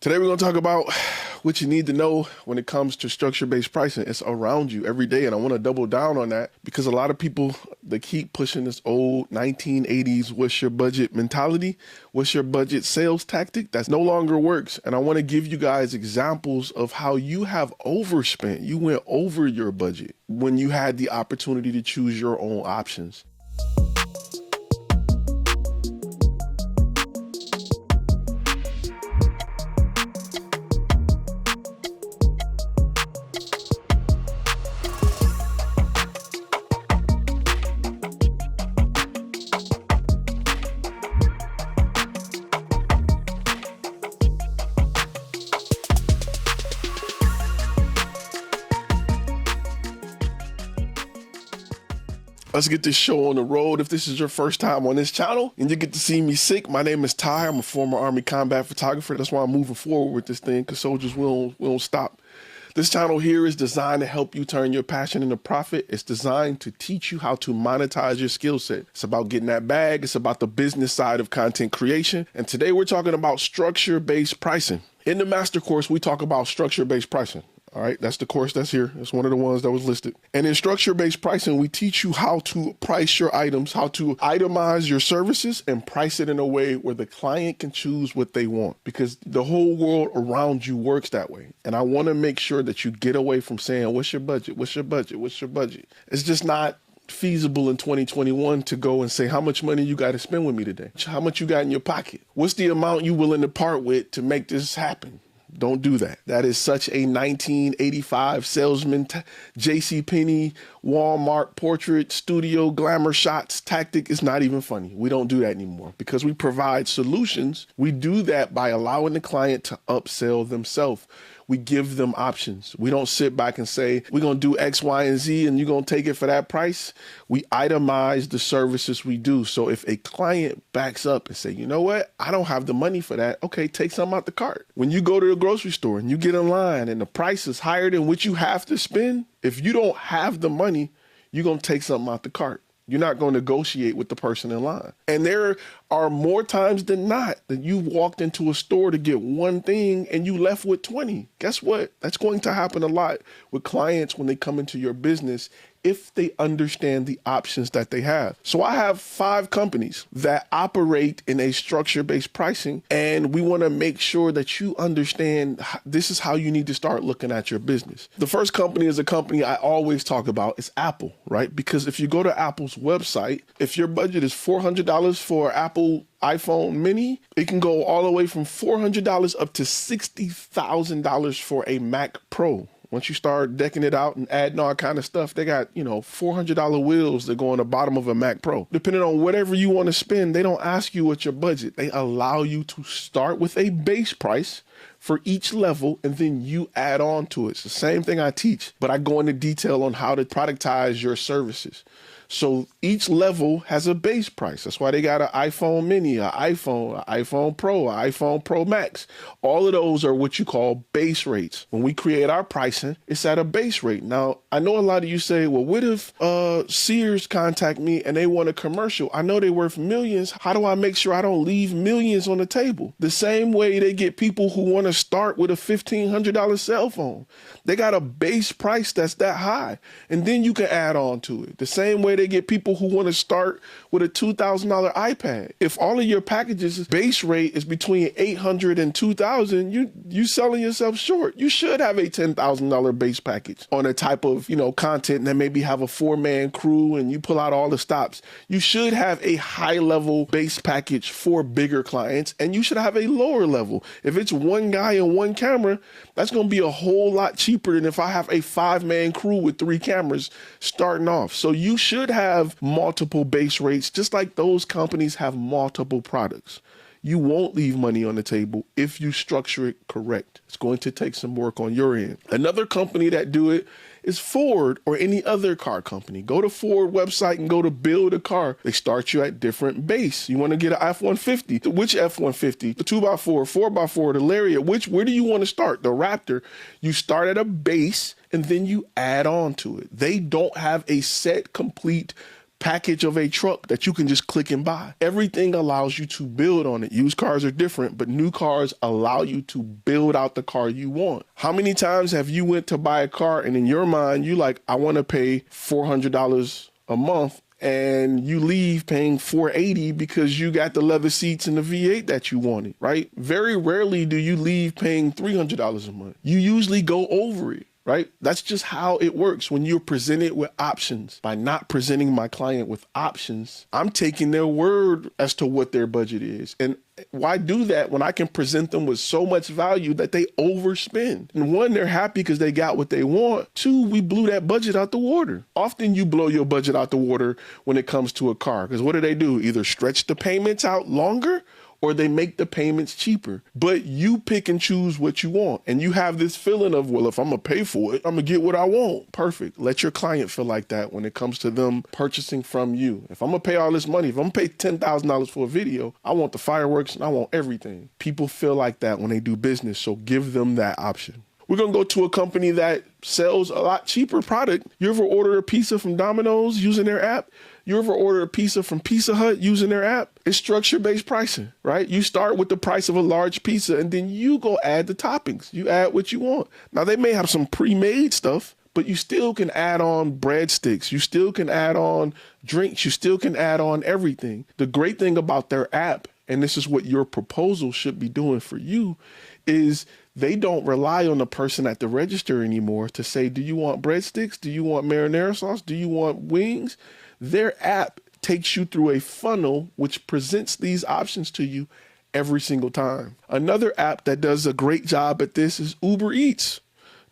Today we're going to talk about what you need to know when it comes to structure-based pricing. It's around you every day, and I want to double down on that because a lot of people, they keep pushing this old 1980s what's your budget mentality, what's your budget sales tactic. That no longer works, and I want to give you guys examples of how you have overspent. You went over your budget when you had the opportunity to choose your own options. Let's get this show on the road. If this is your first time on this channel and you get to see me sick, my name is Ty. I'm a former Army combat photographer. That's why I'm moving forward with this thing, because soldiers we don't stop. This channel here is designed to help you turn your passion into profit. It's designed to teach you how to monetize your skill set. It's about getting that bag. It's about the business side of content creation. And today we're talking about structure-based pricing. In the master course, we talk about structure-based pricing. All right, that's the course that's here. That's one of the ones that was listed. And in structure-based pricing, we teach you how to price your items, how to itemize your services and price it in a way where the client can choose what they want, because the whole world around you works that way. And I want to make sure that you get away from saying, what's your budget? What's your budget? What's your budget? It's just not feasible in 2021 to go and say how much money you got to spend with me today. How much you got in your pocket? What's the amount you willing to part with to make this happen? Don't do that. That is such a 1985 salesman, JCPenney, Walmart portrait studio glamour shots tactic. Is not even funny. We don't do that anymore because we provide solutions. We do that by allowing the client to upsell themselves. We give them options. We don't sit back and say, we're going to do X, Y, and Z, and you're going to take it for that price. We itemize the services we do. So if a client backs up and say, you know what, I don't have the money for that. Okay, take some out the cart. When you go to the grocery store and you get in line and the price is higher than what you have to spend, if you don't have the money, you're going to take something out the cart. You're not going to negotiate with the person in line. And there are more times than not that you walked into a store to get one thing and you left with 20. Guess what? That's going to happen a lot with clients when they come into your business if they understand the options that they have. So I have 5 companies that operate in a structure-based pricing, and we want to make sure that you understand this is how you need to start looking at your business. The first company is a company I always talk about. It's Apple, right? Because if you go to Apple's website, if your budget is $400 for Apple iPhone mini, it can go all the way from $400 up to $60,000 for a Mac Pro. Once you start decking it out and adding all kind of stuff, they got, $400 wheels that go on the bottom of a Mac Pro. Depending on whatever you want to spend, they don't ask you what's your budget. They allow you to start with a base price for each level, and then you add on to it. It's the same thing I teach, but I go into detail on how to productize your services. So each level has a base price. That's why they got an iPhone mini, an iPhone Pro, an iPhone Pro Max. All of those are what you call base rates. When we create our pricing, it's at a base rate. Now, I know a lot of you say, well, what if Sears contact me and they want a commercial? I know they're worth millions. How do I make sure I don't leave millions on the table? The same way they get people who want to start with a $1,500 cell phone. They got a base price that's that high, and then you can add on to it. The same way they get people who want to start with a $2,000 iPad. If all of your packages base rate is between $800 and $2,000, you selling yourself short. You should have a $10,000 base package on a type of content that maybe have a 4-man crew and you pull out all the stops. You should have a high level base package for bigger clients, and you should have a lower level. If it's one guy and one camera, that's going to be a whole lot cheaper than if I have a 5-man crew with 3 cameras starting off. So you should have multiple base rates, just like those companies have multiple products. You won't leave money on the table if you structure it correct. It's going to take some work on your end. Another company that do it is Ford or any other car company. Go to Ford website and go to build a car. They start you at different base. You want to get an F-150. Which F-150? The 2x4, 4x4, the Lariat. Where do you want to start? The Raptor. You start at a base and then you add on to it. They don't have a set, complete package of a truck that you can just click and buy. Everything allows you to build on it. Used cars are different, but new cars allow you to build out the car you want. How many times have you went to buy a car and in your mind, you like, I want to pay $400 a month, and you leave paying $480 because you got the leather seats and the V8 that you wanted, right? Very rarely do you leave paying $300 a month. You usually go over it, right? That's just how it works when you're presented with options. By not presenting my client with options, I'm taking their word as to what their budget is. And why do that when I can present them with so much value that they overspend? And one, they're happy because they got what they want. Two, we blew that budget out the water. Often you blow your budget out the water when it comes to a car, because what do? Either stretch the payments out longer or they make the payments cheaper. But you pick and choose what you want. And you have this feeling of, well, if I'm gonna pay for it, I'm gonna get what I want. Perfect. Let your client feel like that when it comes to them purchasing from you. If I'm gonna pay all this money, if I'm gonna pay $10,000 for a video, I want the fireworks and I want everything. People feel like that when they do business, so give them that option. We're gonna go to a company that sells a lot cheaper product. You ever order a pizza from Domino's using their app? You ever order a pizza from Pizza Hut using their app? It's structure-based pricing, right? You start with the price of a large pizza and then you go add the toppings. You add what you want. Now they may have some pre-made stuff, but you still can add on breadsticks. You still can add on drinks. You still can add on everything. The great thing about their app, and this is what your proposal should be doing for you, is they don't rely on the person at the register anymore to say, do you want breadsticks? Do you want marinara sauce? Do you want wings? Their app takes you through a funnel which presents these options to you every single time. Another app that does a great job at this is Uber Eats,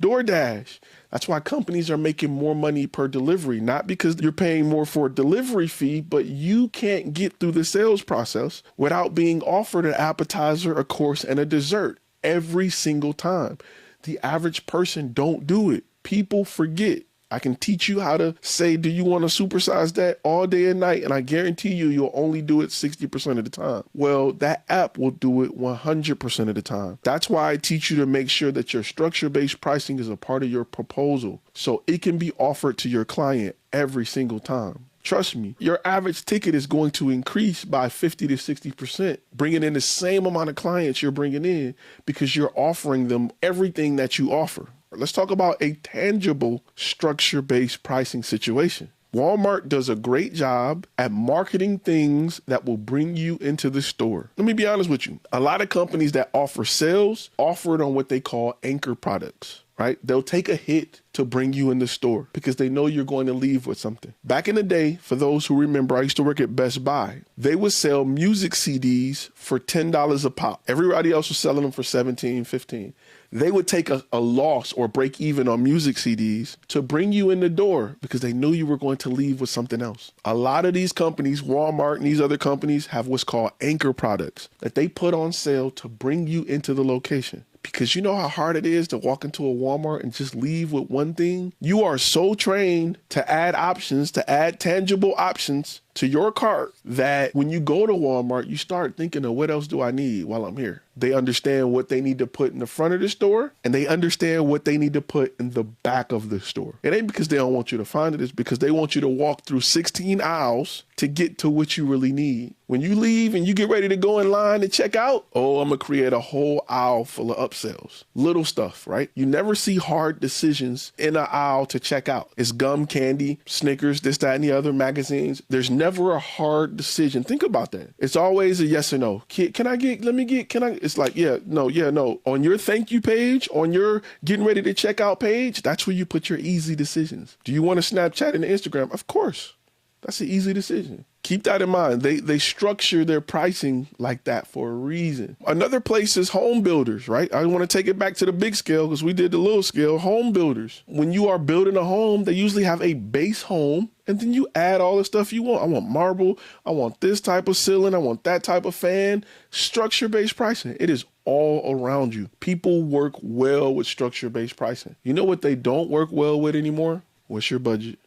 DoorDash. That's why companies are making more money per delivery, not because you're paying more for a delivery fee, but you can't get through the sales process without being offered an appetizer, a course, and a dessert every single time. The average person don't do it. People forget. I can teach you how to say, do you want to supersize that all day and night? And I guarantee you, you'll only do it 60% of the time. Well, that app will do it 100% of the time. That's why I teach you to make sure that your structure-based pricing is a part of your proposal, so it can be offered to your client every single time. Trust me, your average ticket is going to increase by 50 to 60%, bringing in the same amount of clients you're bringing in because you're offering them everything that you offer. Let's talk about a tangible structure-based pricing situation. Walmart does a great job at marketing things that will bring you into the store. Let me be honest with you. A lot of companies that offer sales offer it on what they call anchor products, right? They'll take a hit to bring you in the store because they know you're going to leave with something. Back in the day, for those who remember, I used to work at Best Buy. They would sell music CDs for $10 a pop. Everybody else was selling them for $17, $15. They would take a loss or break even on music CDs to bring you in the door because they knew you were going to leave with something else. A lot of these companies, Walmart and these other companies, have what's called anchor products that they put on sale to bring you into the location. Because you know how hard it is to walk into a Walmart and just leave with one thing? You are so trained to add options, to add tangible options to your cart that when you go to Walmart, you start thinking of what else do I need while I'm here? They understand what they need to put in the front of the store and they understand what they need to put in the back of the store. It ain't because they don't want you to find it, it's because they want you to walk through 16 aisles to get to what you really need. When you leave and you get ready to go in line and check out, oh, I'm gonna create a whole aisle full of upsells. Little stuff, right? You never see hard decisions in an aisle to check out. It's gum, candy, Snickers, this, that, and the other, magazines. There's never a hard decision. Think about that. It's always a yes or no. Can I get, it's like, yeah, no. On your thank you page, on your getting ready to check out page, that's where you put your easy decisions. Do you want to Snapchat and Instagram? Of course. That's an easy decision. Keep that in mind. They structure their pricing like that for a reason. Another place is home builders, right? I want to take it back to the big scale because we did the little scale. Home builders. When you are building a home, they usually have a base home and then you add all the stuff you want. I want marble. I want this type of ceiling. I want that type of fan. Structure-based pricing. It is all around you. People work well with structure-based pricing. You know what they don't work well with anymore? What's your budget?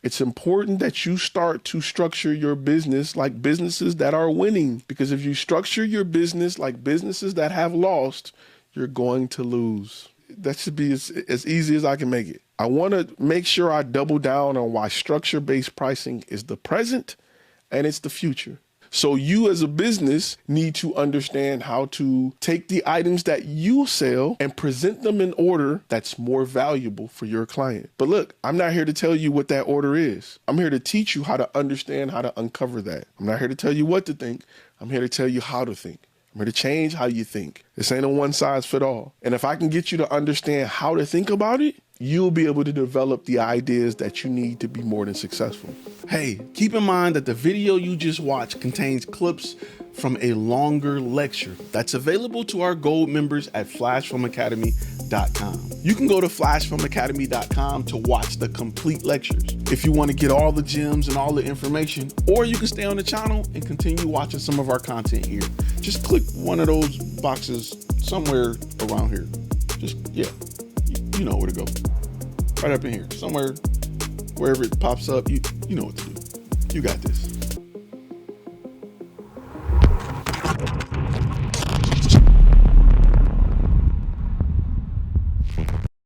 It's important that you start to structure your business like businesses that are winning, because if you structure your business like businesses that have lost, you're going to lose. That should be as easy as I can make it. I want to make sure I double down on why structure-based pricing is the present and it's the future. So you as a business need to understand how to take the items that you sell and present them in order that's more valuable for your client. But look, I'm not here to tell you what that order is. I'm here to teach you how to understand how to uncover that. I'm not here to tell you what to think. I'm here to tell you how to think. I'm here to change how you think. This ain't a one size fit all. And if I can get you to understand how to think about it, you'll be able to develop the ideas that you need to be more than successful. Hey, keep in mind that the video you just watched contains clips from a longer lecture that's available to our gold members at FlashFilmAcademy.com. You can go to FlashFilmAcademy.com to watch the complete lectures if you want to get all the gems and all the information, or you can stay on the channel and continue watching some of our content here. Just click one of those boxes somewhere around here. You know where to go. Right up in here, somewhere, wherever it pops up, you know what to do. You got this.